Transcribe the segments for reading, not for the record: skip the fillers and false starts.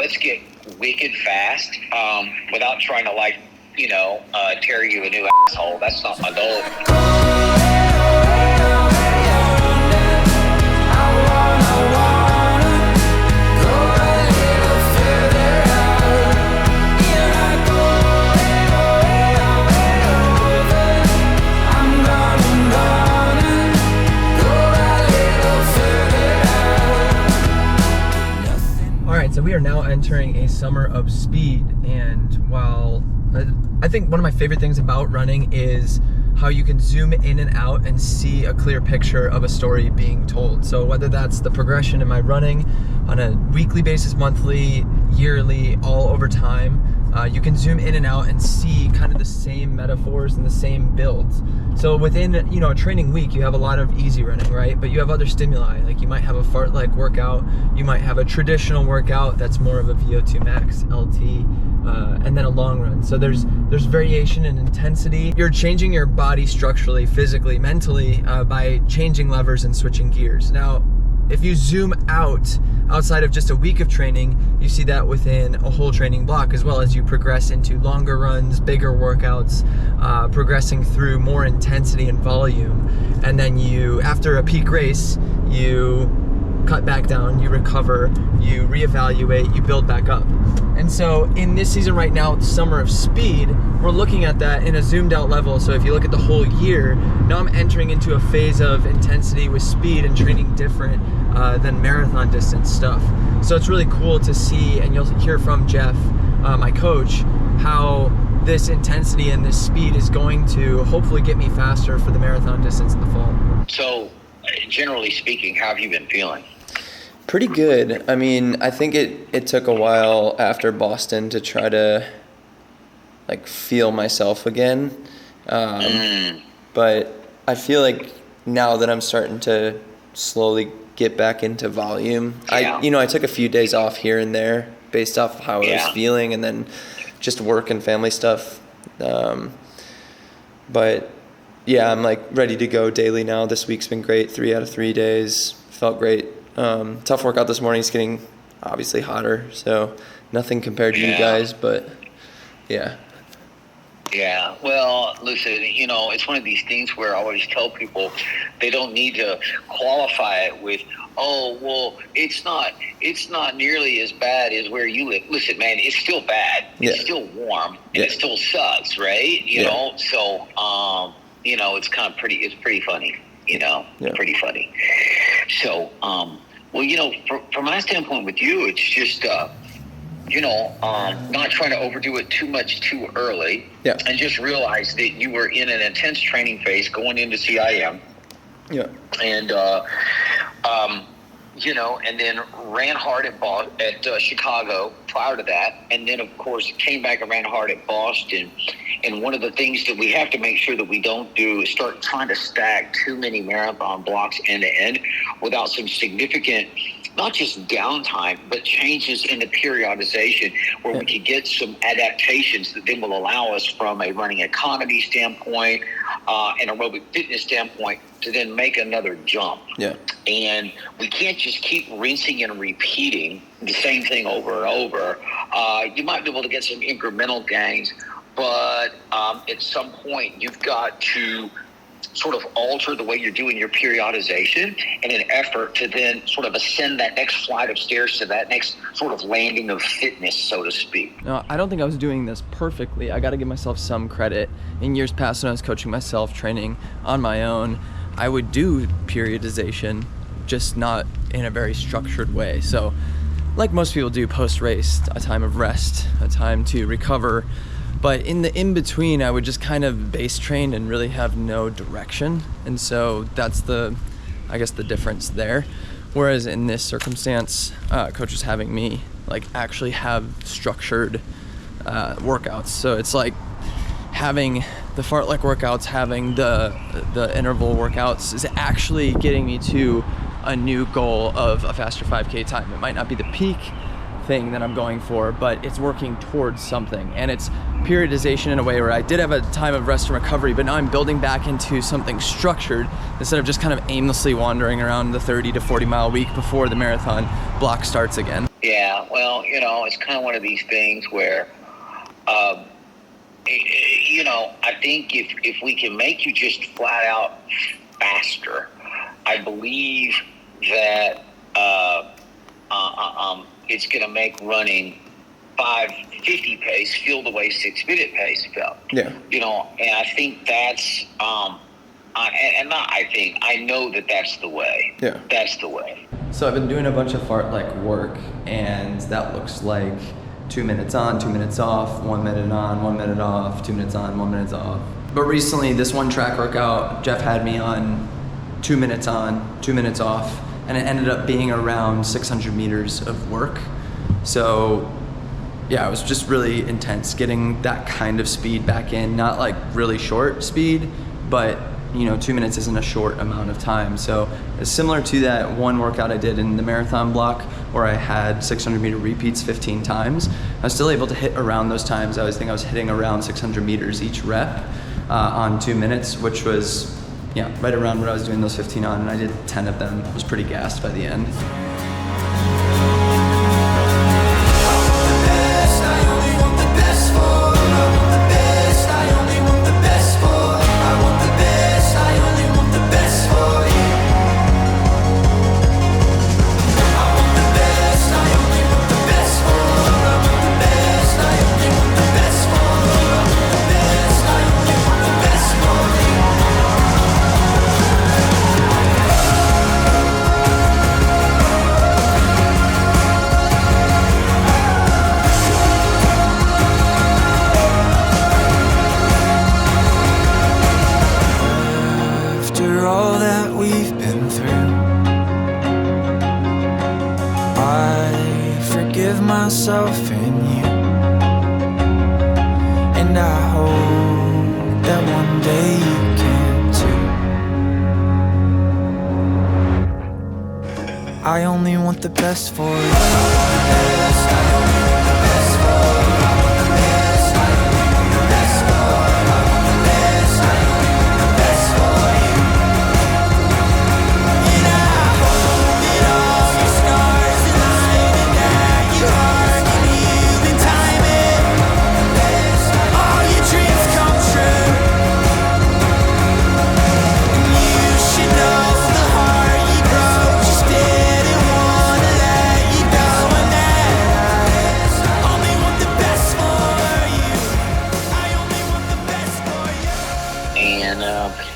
let's get wicked fast, without trying to tear you a new asshole. That's not my goal. So we are now entering a summer of speed, and while I think one of my favorite things about running is how you can zoom in and out and see a clear picture of a story being told. So whether that's the progression in my running on a weekly basis, monthly, yearly, all over time, you can zoom in and out and see kind of the same metaphors and the same builds. So within, a training week, you have a lot of easy running, right? But you have other stimuli, like you might have a fartlek workout, you might have a traditional workout that's more of a VO2 max, LT, and then a long run. So there's variation in intensity. You're changing your body structurally, physically, mentally, by changing levers and switching gears. Now, if you zoom out, outside of just a week of training, you see that within a whole training block, as well as you progress into longer runs, bigger workouts, progressing through more intensity and volume. And then after a peak race, you cut back down, you recover, you reevaluate, you build back up. And so in this season right now, the summer of speed, we're looking at that in a zoomed out level. So if you look at the whole year, now I'm entering into a phase of intensity with speed and training different than marathon distance stuff. So it's really cool to see, and you'll hear from Jeff, my coach, how this intensity and this speed is going to hopefully get me faster for the marathon distance in the fall. So generally speaking, how have you been feeling? Pretty good. I mean, I think it took a while after Boston to try to feel myself again. But I feel like now that I'm starting to slowly get back into volume, yeah. I took a few days off here and there based off how I was feeling, and then just work and family stuff. But yeah, I'm ready to go daily now. This week's been great. 3 out of 3 days. Felt great. Tough workout this morning. It's getting obviously hotter, so nothing compared to you guys, but yeah. Yeah, well, listen, it's one of these things where I always tell people they don't need to qualify it with, oh, well, it's not nearly as bad as where you live. Listen, man, it's still bad. It's still warm, and it still sucks, right? You know, so, it's kind of pretty funny, pretty funny. So, well, from my standpoint with you, it's just, not trying to overdo it too much too early, and just realize that you were in an intense training phase going into CIM. Yeah. And, and then ran hard at Chicago prior to that. And then, of course, came back and ran hard at Boston. And one of the things that we have to make sure that we don't do is start trying to stack too many marathon blocks end to end without some significant, not just downtime, but changes in the periodization where we can get some adaptations that then will allow us from a running economy standpoint and aerobic fitness standpoint to then make another jump. Yeah. And we can't just keep rinsing and repeating the same thing over and over. You might be able to get some incremental gains, but at some point you've got to sort of alter the way you're doing your periodization in an effort to then sort of ascend that next flight of stairs to that next sort of landing of fitness, so to speak. No, I don't think I was doing this perfectly. I got to give myself some credit. In years past, when I was coaching myself, training on my own, I would do periodization, just not in a very structured way. So like most people do post-race, a time of rest, a time to recover. But in the in-between, I would just kind of base train and really have no direction. And so that's the difference there. Whereas in this circumstance, coach is having me actually have structured workouts. So it's like having the fartlek workouts, having the interval workouts is actually getting me to a new goal of a faster 5K time. It might not be the peak thing that I'm going for, but it's working towards something. And it's periodization in a way where I did have a time of rest and recovery, but now I'm building back into something structured instead of just kind of aimlessly wandering around the 30 to 40 mile week before the marathon block starts again. Yeah, well, it's kind of one of these things where, I think if we can make you just flat out faster, I believe that it's going to make running 5:50 pace feel the way 6-minute pace felt. Yeah. And I think that's, I know that that's the way. Yeah. That's the way. So I've been doing a bunch of fartlek work, and that looks like 2 minutes on, 2 minutes off, 1 minute on, 1 minute off, 2 minutes on, 1 minute off. But recently, this one track workout, Jeff had me on 2 minutes on, 2 minutes off, and it ended up being around 600 meters of work. So yeah, it was just really intense getting that kind of speed back in, not like really short speed, but 2 minutes isn't a short amount of time. So it's similar to that one workout I did in the marathon block where I had 600 meter repeats 15 times. I was still able to hit around those times. I was hitting around 600 meters each rep on 2 minutes, which was right around what I was doing those 15 on, and I did 10 of them. I was pretty gassed by the end. Myself in you, and I hope that one day you can too. I only want the best for you.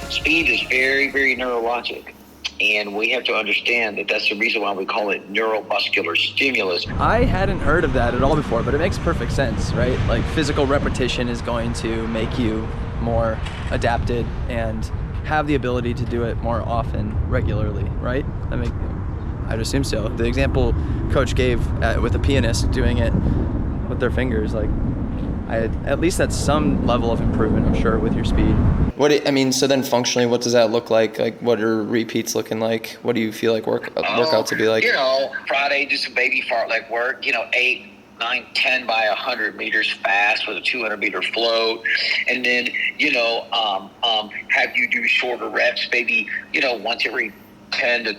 Speed is very, very neurologic, and we have to understand that that's the reason why we call it neuromuscular stimulus. I hadn't heard of that at all before, but it makes perfect sense, right? Like physical repetition is going to make you more adapted and have the ability to do it more often, regularly, right? I'd assume so. The example Coach gave with a pianist doing it with their fingers, at least that's some level of improvement, I'm sure, with your speed. So then functionally, what does that look like? Like, what are repeats looking like? What do you feel like workouts to be like? Friday, do some baby fartlek work, 8, 9, 10 by 100 meters fast with a 200 meter float. And then, have you do shorter reps, maybe, once every 10 to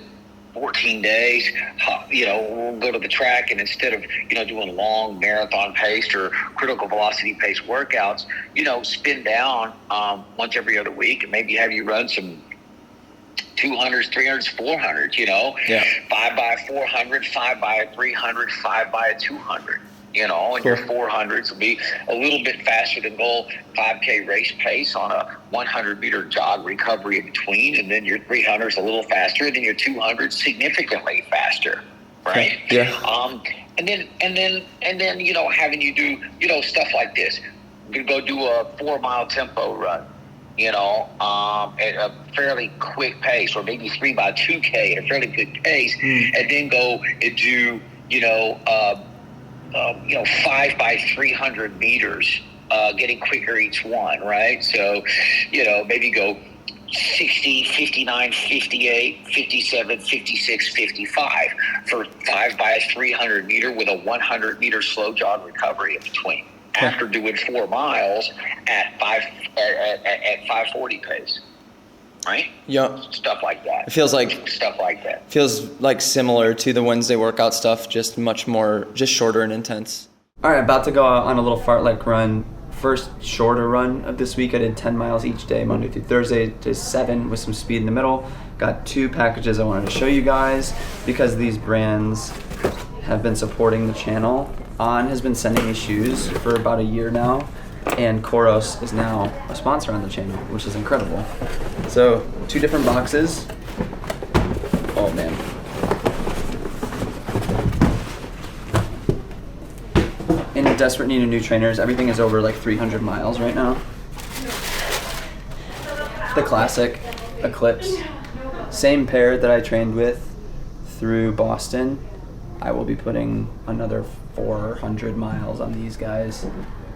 14 days, we'll go to the track, and instead of, doing long marathon paced or critical velocity paced workouts, spin down once every other week, and maybe have you run some 200s, 300s, 400s, 5 by 400, 5 by 300, 5 by 200. And cool. Your 400s will be a little bit faster than goal 5K race pace on a 100-meter jog recovery in between, and then your 300s a little faster, and then your 200s significantly faster, right? Yeah. And then having you do stuff like this. You go do a 4-mile tempo run, at a fairly quick pace, or maybe 3 by 2K at a fairly good pace, and then go and do 5 by 300 meters, getting quicker each one, right? So, maybe go 60, 59, 58, 57, 56, 55 for 5 by 300 meter with a 100 meter slow jog recovery in between. After doing 4 miles at 540 pace. right? Yeah. Stuff like that. It feels like similar to the Wednesday workout stuff, just shorter and intense. All right, about to go on a little fartlek run. First shorter run of this week. I did 10 miles each day, Monday through Thursday, to 7 with some speed in the middle. Got 2 packages I wanted to show you guys because these brands have been supporting the channel. On has been sending me shoes for about a year now, and Koros is now a sponsor on the channel, which is incredible. So 2 different boxes. Oh man. In desperate need of new trainers. Everything is over like 300 miles right now. The classic Eclipse. Same pair that I trained with through Boston. I will be putting another 400 miles on these guys.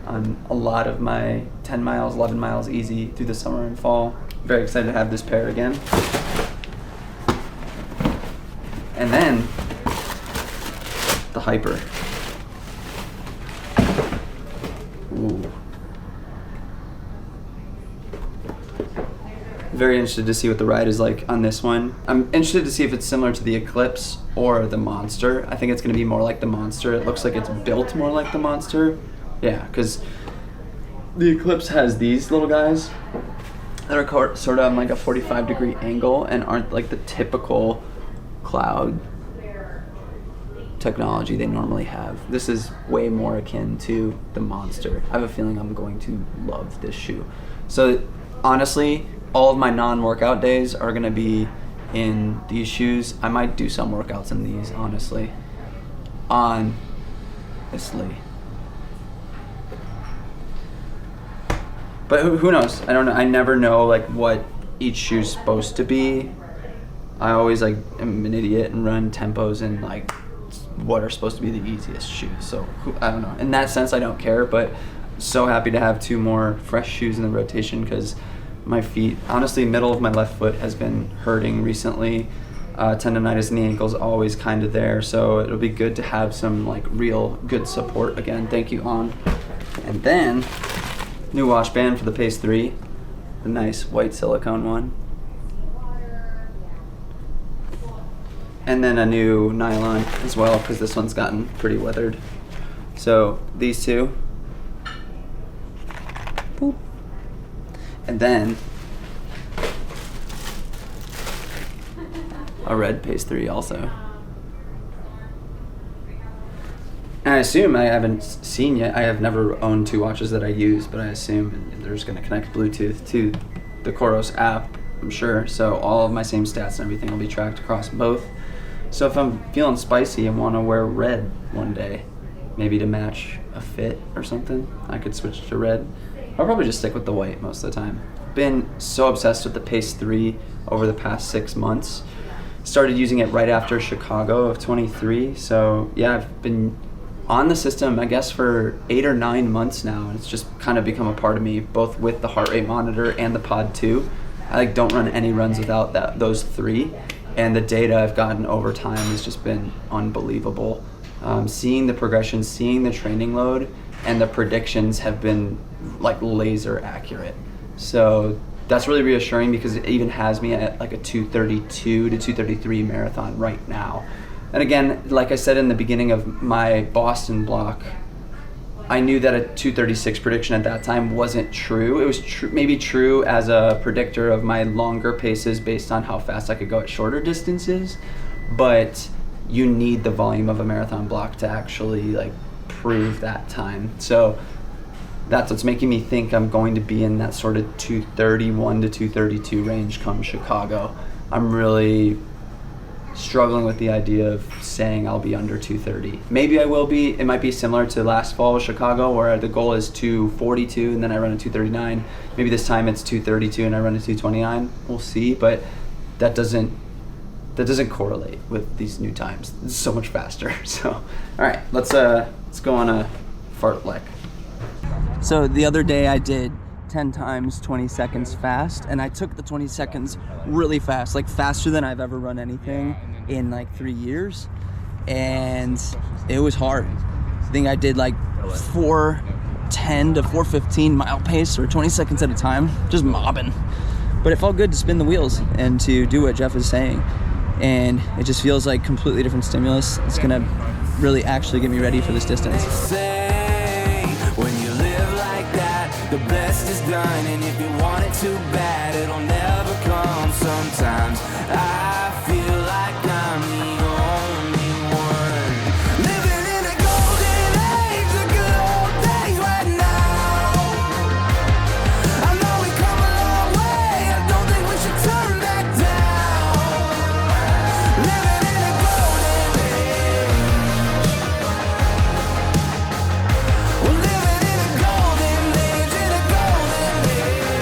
On a lot of my 10 miles, 11 miles easy through the summer and fall. Very excited to have this pair again. And then the Hyper. Ooh. Very interested to see what the ride is like on this one. I'm interested to see if it's similar to the Eclipse or the Monster. I think it's going to be more like the Monster. It looks like it's built more like the Monster. Yeah, because the Eclipse has these little guys that are sort of on like a 45-degree angle and aren't like the typical cloud technology they normally have. This is way more akin to the Monster. I have a feeling I'm going to love this shoe. So honestly, all of my non-workout days are going to be in these shoes. I might do some workouts in these, honestly. Honestly. But who knows? I don't know. I never know like what each shoe's supposed to be. I always like am an idiot and run tempos and like what are supposed to be the easiest shoes. So I don't know. In that sense, I don't care. But so happy to have 2 more fresh shoes in the rotation because my feet, honestly, middle of my left foot has been hurting recently. Tendonitis in the ankle's always kind of there. So it'll be good to have some like real good support again. Thank you, On. And then new wash band for the Pace 3, the nice white silicone one. And then a new nylon as well, because this one's gotten pretty weathered. So these 2. Boop. And then a red Pace 3 also. And I assume, I haven't seen yet, I have never owned 2 watches that I use, but I assume they're just going to connect Bluetooth to the Koros app, I'm sure. So all of my same stats and everything will be tracked across both. So if I'm feeling spicy and want to wear red one day, maybe to match a fit or something, I could switch to red. I'll probably just stick with the white most of the time. Been so obsessed with the Pace 3 over the past 6 months. Started using it right after Chicago of 23. So yeah, I've been on the system, I guess, for 8 or 9 months now, and it's just kind of become a part of me, both with the heart rate monitor and the Pod 2. I like don't run any runs without those 3, and the data I've gotten over time has just been unbelievable. Seeing the progression, seeing the training load, and the predictions have been like laser accurate. So that's really reassuring because it even has me at like a 232 to 233 marathon right now. And again, like I said in the beginning of my Boston block, I knew that a 236 prediction at that time wasn't true. It was maybe true as a predictor of my longer paces based on how fast I could go at shorter distances, but you need the volume of a marathon block to actually like prove that time. So that's what's making me think I'm going to be in that sort of 231 to 232 range come Chicago. I'm really struggling with the idea of saying I'll be under 230. Maybe I will be. It might be similar to last fall with Chicago where the goal is 242 and then I run a 239. Maybe this time it's 232 and I run a 229. We'll see, but that doesn't correlate with these new times. It's so much faster. So, all right, let's go on a fartlek. So the other day I did 10 times 20 seconds fast, and I took the 20 seconds really fast, like faster than I've ever run anything in like 3 years, and it was hard. I think I did like 410 to 415 mile pace or 20 seconds at a time, just mobbing. But it felt good to spin the wheels and to do what Jeff was saying. And it just feels like completely different stimulus. It's gonna really actually get me ready for this distance. When you live like that, the best is done, and if you want it too bad, it'll never come. Sometimes I feel like I'm the only one living in a golden age, the good old days right now. I know we come a long way, I don't think we should turn back down. Living in a golden age, we're living in a golden age, in a golden age.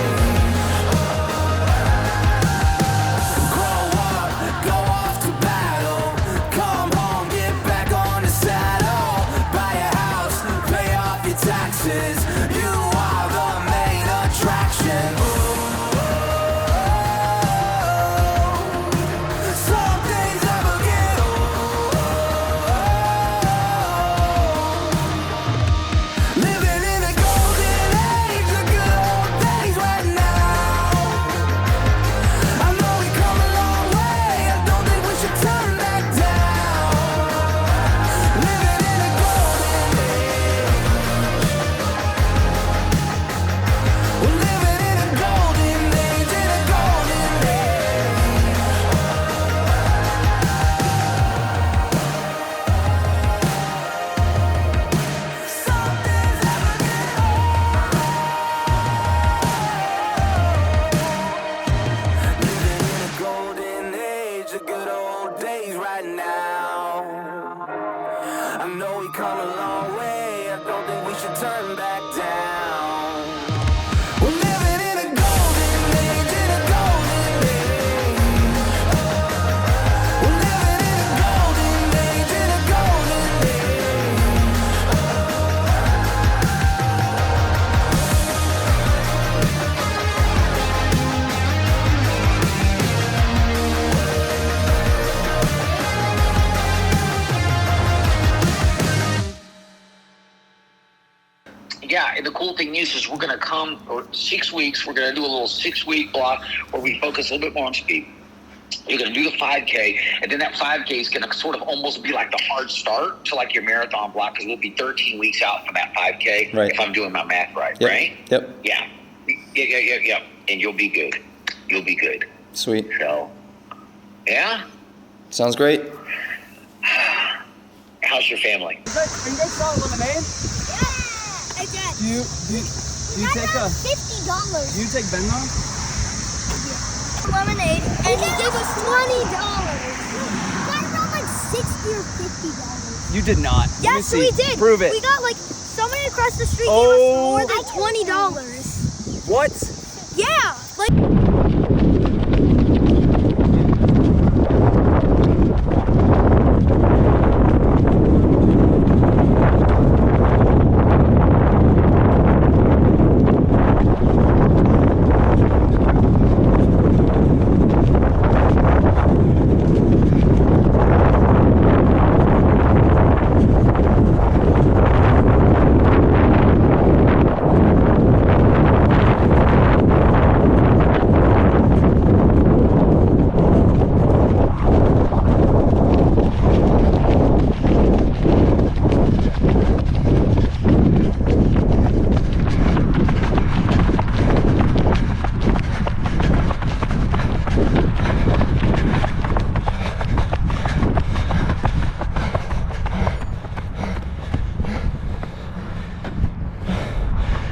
Grow up, go off to battle, come home, get back on the saddle, buy a house, pay off your taxes, you are the main attraction. Some things never get old. Living in a golden age, the good old days right now. I know we come a long way, I don't think we should turn back down. Living in a golden age, we're living in a golden age, in a golden age. Something's never get Living in a golden age, the good old days right now. I know we come a long way, I don't think we should turn back down. We're living in a golden age, in a golden age. We're living in a golden age, in a golden age. Yeah, and the cool thing is we're going to come, or 6 weeks, we're going to do a little 6-week block where we focus a little bit more on speed. You're going to do the 5K, and then that 5K is going to sort of almost be like the hard start to like your marathon block, because we'll be 13 weeks out from that 5K, Right. if I'm doing my math right, Yep. right? Yep. Yeah. Yeah. And you'll be good. You'll be good. Sweet. So, yeah. Sounds great. How's your family? Are you guys selling lemonade? Yeah, I did. Do you take $50. do you take Venmo? Lemonade, and he gave us $20. That got like $60 or $50. You did not. Let me Yes, see. we did. Prove it. We got like somebody across the street Oh. gave us more than $20. What? Yeah, like.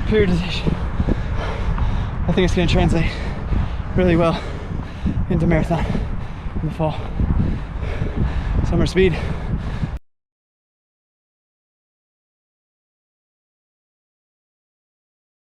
Periodization. I think it's going to translate really well into marathon in the fall. Summer speed.